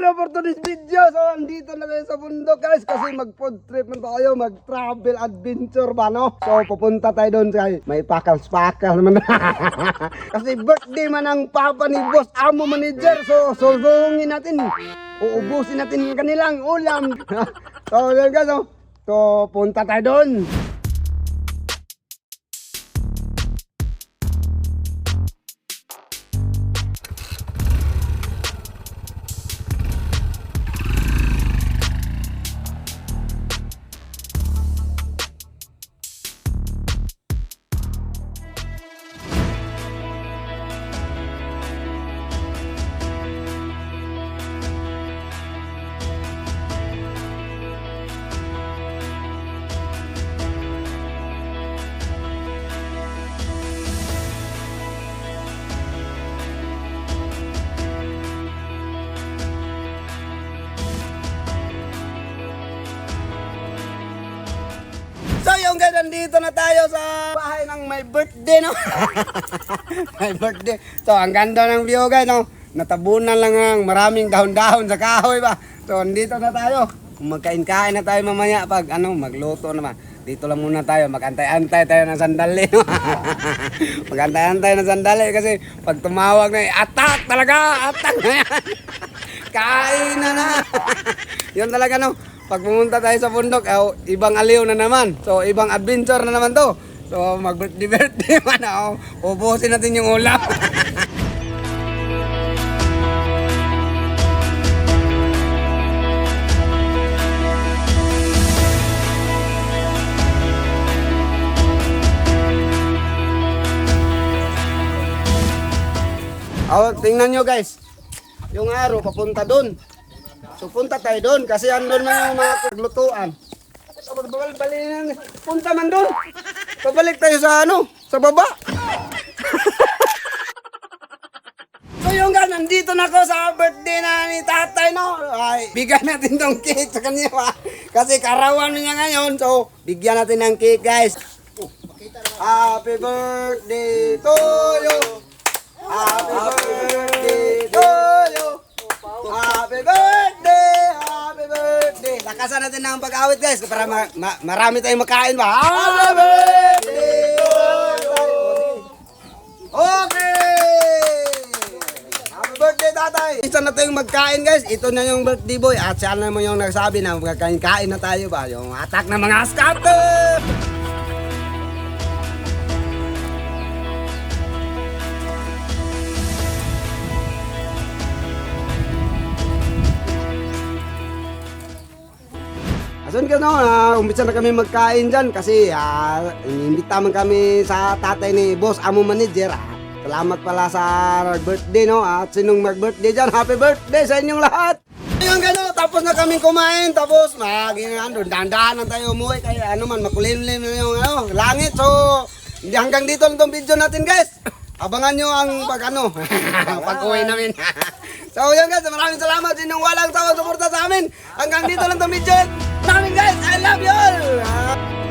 hello for today's video. So, andito na tayo sa bundok guys kasi mag-food trip man tayo, mag-travel adventure ba no? So, pupunta tayo doon kay may pakal-pakal naman. Kasi birthday man ang papa ni Boss Amo Manager. So, sulungin natin. Uubusin natin yung kanilang ulam. So, yun guys. So, punta tayo doon. So yung guys, nandito na tayo sa bahay ng may birthday no. May birthday. So ang ganda ng view guys no. Natabunan lang ang maraming dahon-dahon sa kahoy ba. So nandito na tayo. Magkain-kain na tayo mamaya pag magluto naman. Dito lang muna tayo, magantay-antay tayo ng sandali. Magantay-antay ng sandali kasi pag tumawag na attack talaga, attack na yan. Kain na. Yun talaga no. Pag pumunta tayo sa bundok, ibang aliw na naman. So, ibang adventure na naman to. So, mag-birthday man ako. Ubusin natin yung ulam. Tingnan nyo guys. Yung araw, papunta dun. So punta tayo doon kasi andun man yung mga paglutuan. So balik punta man doon. Pabalik tayo sa sa baba. So yung guys, nandito na ako sa birthday na ni tatay no. Ay, bigyan natin tong cake sa kanya kasi karawan niya ngayon. So bigyan natin ng cake guys. Happy birthday to you. Happy birthday to you. Happy birthday! Happy birthday! Lakasan natin ng pag-awit guys para marami tayong makain ba? Happy birthday! Okay! Happy birthday tatay! Isa na tayong magkain guys. Ito na yung birthday boy at siya naman yung nagsabi na magkain-kain na tayo ba? Yung attack ng mga scatter! Asun ka no, umpisa na kami magkain dyan kasi inimbita man kami sa tatay ni Boss Amo Manager. Salamat pala sa birthday no, at sinong mag-birthday dyan, happy birthday sa inyong lahat. Ayun gano, tapos na kami kumain, tapos dandahan tayo umuwi kaya makulimlim na yung langit. So, hanggang dito lang itong video natin guys. Abangan nyo ang pag-uwi namin. So yun guys, maraming salamat sa inyong walang sawang suporta sa amin. Hanggang dito lang itong video namin guys. I love you all!